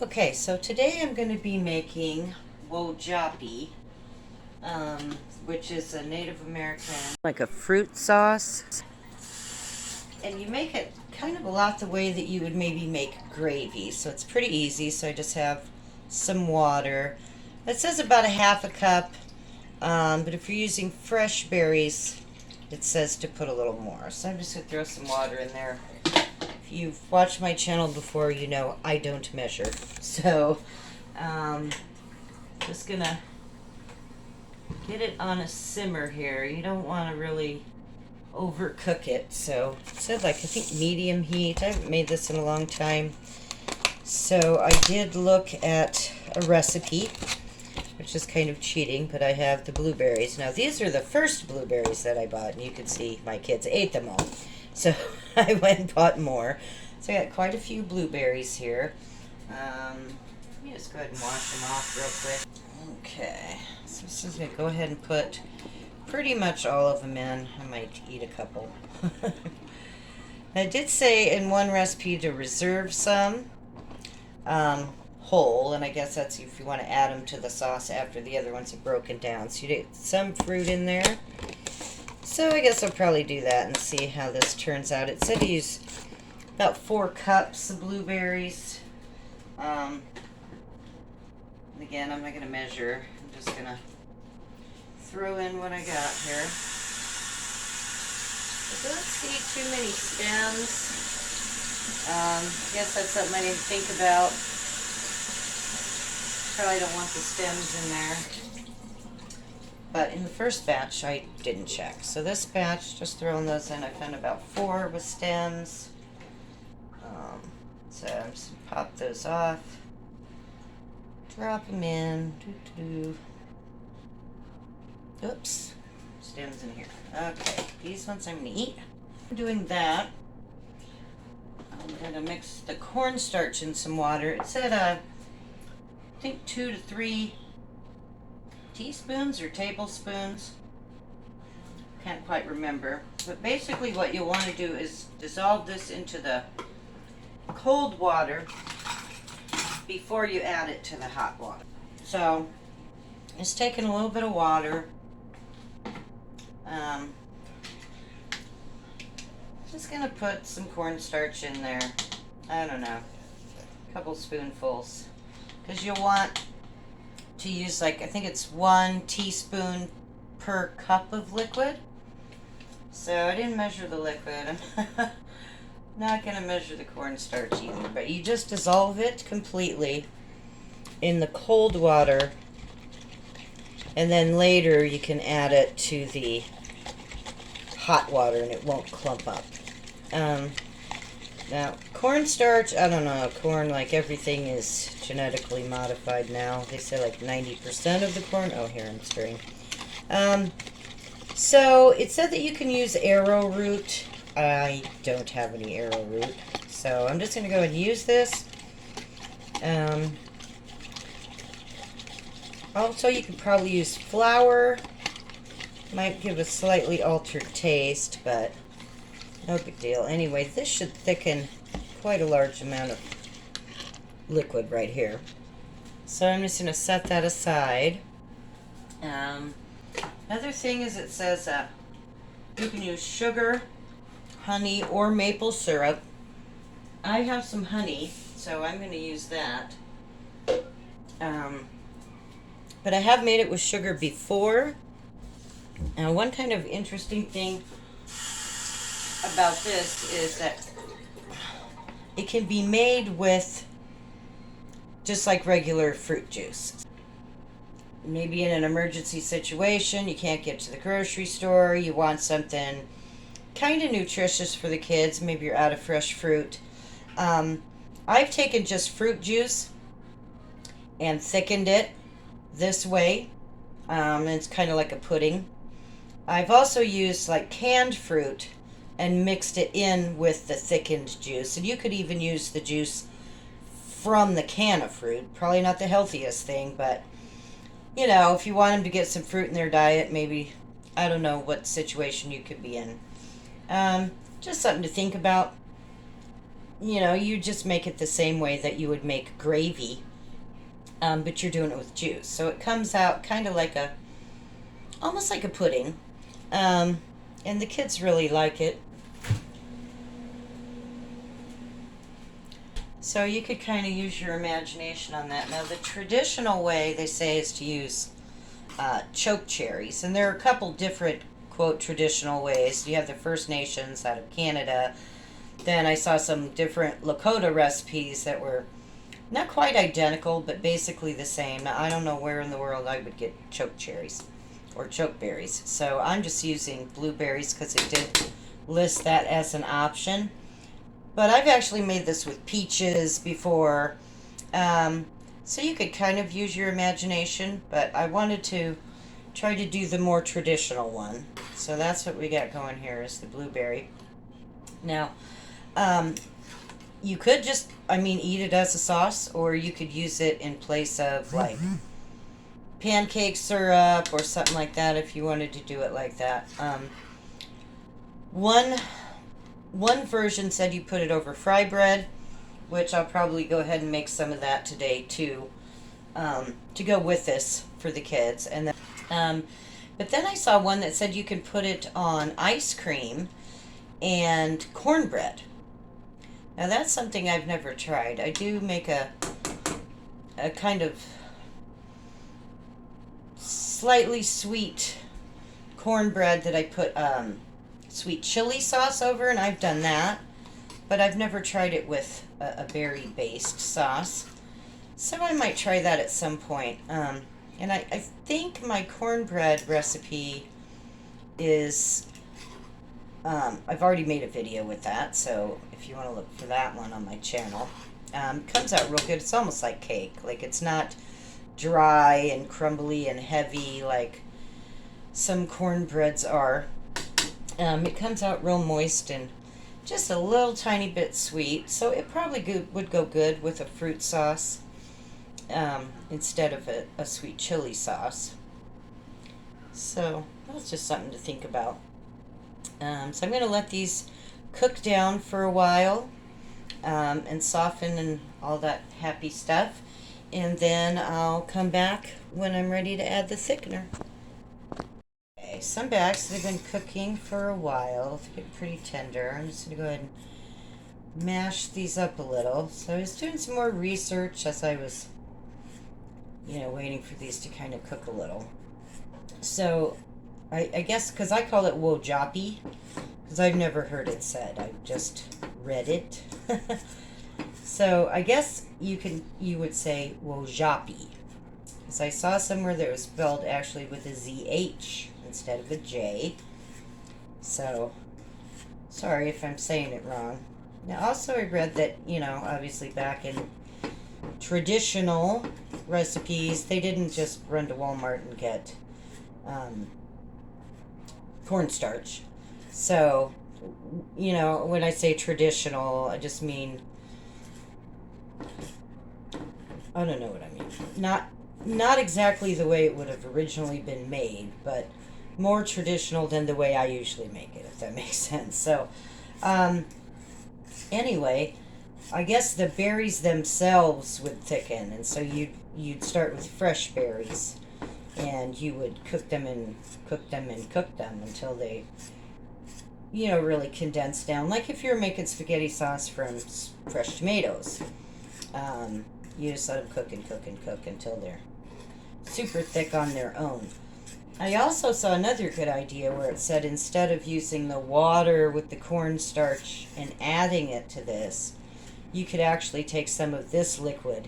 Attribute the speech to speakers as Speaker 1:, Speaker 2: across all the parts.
Speaker 1: Okay, so today I'm going to be making Wojapi, which is a Native American, like a fruit sauce. And you make it kind of a lot the way that you would maybe make gravy. So it's pretty easy. So I just have some water. It says about a half a cup, but if you're using fresh berries, it says to put a little more. So I'm just going to throw some water in there. If you've watched my channel before, you know I don't measure. So, just gonna get it on a simmer here. You don't want to really overcook it. So, it said like, I think medium heat. I haven't made this in a long time. So, I did look at a recipe, which is kind of cheating, but I have the blueberries. Now, these are the first blueberries that I bought, and you can see my kids ate them all. So I went and bought more. So I got quite a few blueberries here. Let me just go ahead and wash them off real quick. Okay, so I'm just going to go ahead and put pretty much all of them in. I might eat a couple. I did say in one recipe to reserve some whole, and I guess that's if you want to add them to the sauce after the other ones are broken down. So you get some fruit in there. So I guess I'll probably do that and see how this turns out. It said to use about 4 cups of blueberries. And again, I'm not going to measure. I'm just going to throw in what I got here. I don't see too many stems. I guess that's something I didn't think about. Probably don't want the stems in there. But in the first batch, I didn't check. So this batch, just throwing those in, I found about 4 with stems. So I'm just going to pop those off. Drop them in. Oops. Stems in here. Okay. These ones I'm going to eat. Doing that, I'm going to mix the cornstarch in some water. It said, I think 2 to 3 teaspoons or tablespoons. Can't quite remember. But basically what you'll want to do is dissolve this into the cold water before you add it to the hot water. So it's taking a little bit of water. Just gonna put some cornstarch in there. I don't know, a couple spoonfuls, because you'll want to use, like, I think it's 1 teaspoon per cup of liquid. So I didn't measure the liquid. I'm not going to measure the cornstarch either. But you just dissolve it completely in the cold water. And then later you can add it to the hot water and it won't clump up. Now, cornstarch, I don't know, corn, like everything is genetically modified now. They say like 90% of the corn. Oh, here, I'm stirring. So, it said that you can use arrowroot. I don't have any arrowroot. So, I'm just going to go ahead and use this. Also, you could probably use flour. Might give a slightly altered taste, but no big deal. Anyway, this should thicken quite a large amount of liquid right here. So I'm just going to set that aside. Another thing is it says you can use sugar, honey, or maple syrup. I have some honey, so I'm going to use that. But I have made it with sugar before. Now, one kind of interesting thing about this is that it can be made with just like regular fruit juice. Maybe in an emergency situation, you can't get to the grocery store, you want something kind of nutritious for the kids, maybe you're out of fresh fruit. I've taken just fruit juice and thickened it this way. It's kind of like a pudding. I've also used like canned fruit and mixed it in with the thickened juice. And you could even use the juice from the can of fruit. Probably not the healthiest thing, but, you know, if you want them to get some fruit in their diet, maybe, I don't know what situation you could be in. Just something to think about. you know, you just make it the same way that you would make gravy, but you're doing it with juice. So it comes out kind of like almost like a pudding. Um, and the kids really like it. So you could kind of use your imagination on that. Now, the traditional way, they say, is to use chokecherries. And there are a couple different, quote, traditional ways. You have the First Nations out of Canada. Then I saw some different Lakota recipes that were not quite identical, but basically the same. Now, I don't know where in the world I would get chokecherries or chokeberries. So I'm just using blueberries because it did list that as an option. But I've actually made this with peaches before. Um, so you could kind of use your imagination, but I wanted to try to do the more traditional one. So that's what we got going here is the blueberry. Now, um, you could just, I mean, eat it as a sauce, or you could use it in place of like pancake syrup or something like that if you wanted to do it like that. One one version said you put it over Frybread, which I'll probably go ahead and make some of that today too, to go with this for the kids. And then, but then I saw one that said you can put it on ice cream and cornbread. Now that's something I've never tried. I do make a kind of slightly sweet cornbread that I put sweet chili sauce over, and I've done that, but I've never tried it with a berry based sauce. So I might try that at some point. And I think my cornbread recipe is, I've already made a video with that, so if you want to look for that one on my channel. It comes out real good. It's almost like cake. Like, it's not dry and crumbly and heavy like some cornbreads are. It comes out real moist and just a little tiny bit sweet, so it probably would go good with a fruit sauce instead of a sweet chili sauce. So that's just something to think about. So I'm going to let these cook down for a while and soften and all that happy stuff, and then I'll come back when I'm ready to add the thickener. Okay, some bags that have been cooking for a while. They get pretty tender. I'm just going to go ahead and mash these up a little. So I was doing some more research as I was, waiting for these to kind of cook a little. So I guess because I call it Wojapi, because I've never heard it said. I just read it. So I guess you would say Wozhapi. Because I saw somewhere that it was spelled actually with a ZH instead of a J. So, sorry if I'm saying it wrong. Now, also I read that, obviously back in traditional recipes, they didn't just run to Walmart and get cornstarch. So, when I say traditional, I just mean, I don't know what I mean. Not exactly the way it would have originally been made, but more traditional than the way I usually make it, if that makes sense. So, anyway, I guess the berries themselves would thicken, and so you'd start with fresh berries, and you would cook them and cook them and cook them until they, really condense down. Like if you're making spaghetti sauce from fresh tomatoes, you just let them cook and cook and cook until they're super thick on their own. I also saw another good idea where it said instead of using the water with the cornstarch and adding it to this, you could actually take some of this liquid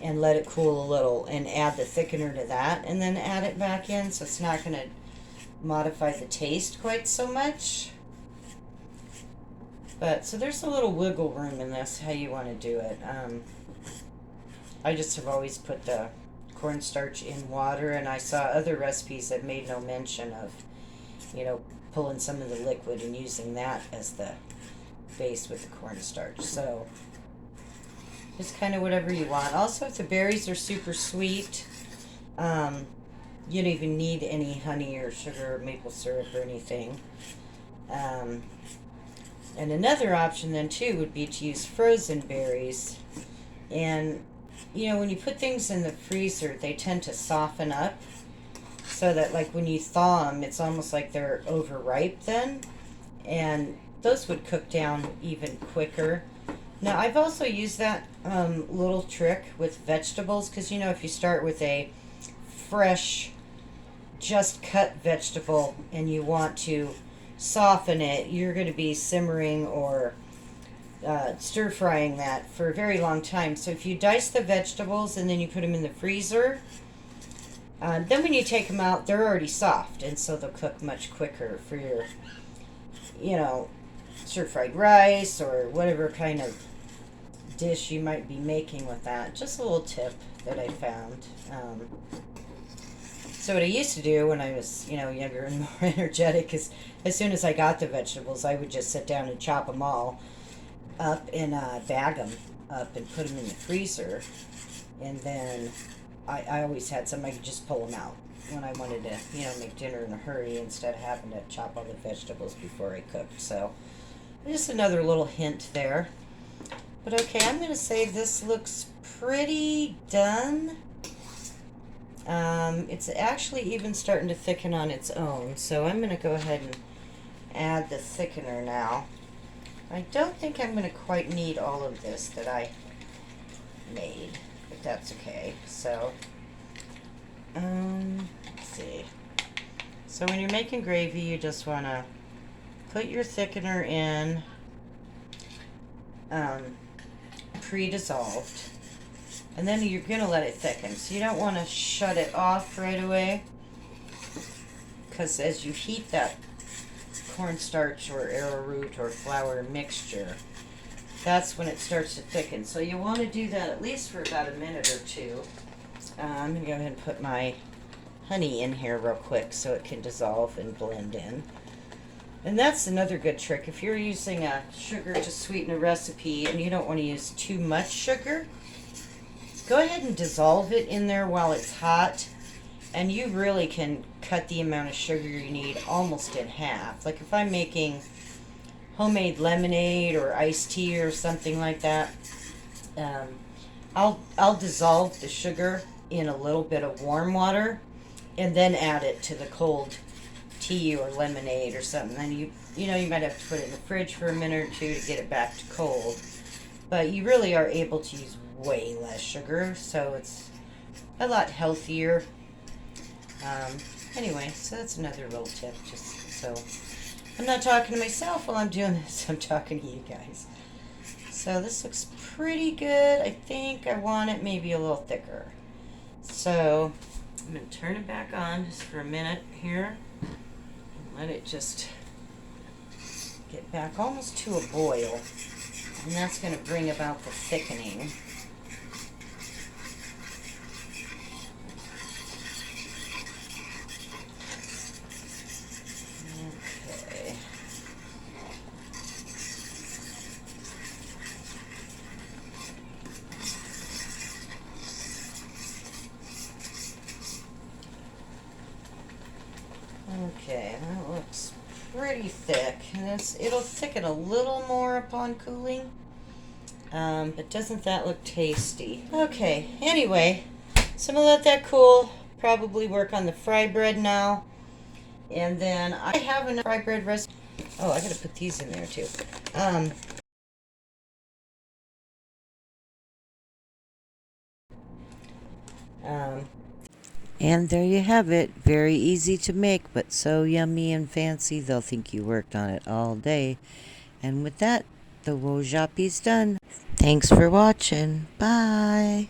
Speaker 1: and let it cool a little and add the thickener to that and then add it back in, so it's not going to modify the taste quite so much. But so there's a little wiggle room in this, how you want to do it. I just have always put the cornstarch in water, and I saw other recipes that made no mention of, pulling some of the liquid and using that as the base with the cornstarch. So just kind of whatever you want. Also, if the berries are super sweet, you don't even need any honey or sugar or maple syrup or anything. And another option then too would be to use frozen berries. And you know, when you put things in the freezer, they tend to soften up so that like when you thaw them, it's almost like they're overripe then. And those would cook down even quicker. Now, I've also used that little trick with vegetables because, you know, if you start with a fresh, just cut vegetable and you want to soften it, you're going to be simmering or stir frying that for a very long time. So if you dice the vegetables and then you put them in the freezer, then when you take them out, they're already soft, and so they'll cook much quicker for your, you know, stir-fried rice or whatever kind of dish you might be making with that. Just a little tip that I found. So what I used to do when I was, you know, younger and more energetic is as soon as I got the vegetables, I would just sit down and chop them all up and bag them up and put them in the freezer. And then I always had some I could just pull them out when I wanted to, you know, make dinner in a hurry instead of having to chop all the vegetables before I cooked. So just another little hint there. But okay, I'm going to say this looks pretty done. It's actually even starting to thicken on its own. So I'm going to go ahead and add the thickener now. I don't think I'm going to quite need all of this that I made, but that's okay. So, let's see. So when you're making gravy, you just want to put your thickener in pre-dissolved, and then you're going to let it thicken. So you don't want to shut it off right away, because as you heat that cornstarch or arrowroot or flour mixture, that's when it starts to thicken. So you want to do that at least for about a minute or two. I'm going to go ahead and put my honey in here real quick so it can dissolve and blend in. And that's another good trick. If you're using a sugar to sweeten a recipe and you don't want to use too much sugar, go ahead and dissolve it in there while it's hot, and you really can cut the amount of sugar you need almost in half. Like if I'm making homemade lemonade or iced tea or something like that, I'll dissolve the sugar in a little bit of warm water and then add it to the cold tea or lemonade or something. Then you know, you might have to put it in the fridge for a minute or two to get it back to cold. But you really are able to use way less sugar, so it's a lot healthier. Anyway, so that's another little tip, just so I'm not talking to myself while I'm doing this, I'm talking to you guys. So this looks pretty good. I think I want it maybe a little thicker. So I'm going to turn it back on just for a minute here. Let it just get back almost to a boil. And that's going to bring about the thickening. Okay. Okay, that looks pretty thick. And it'll thicken a little more upon cooling. But doesn't that look tasty? Okay, anyway, so I'm going to let that cool. Probably work on the Frybread now. And then I have a Frybread recipe. Oh, I got to put these in there too. And there you have it. Very easy to make, but so yummy and fancy, they'll think you worked on it all day. And with that, the Wozhapi's done. Thanks for watching. Bye.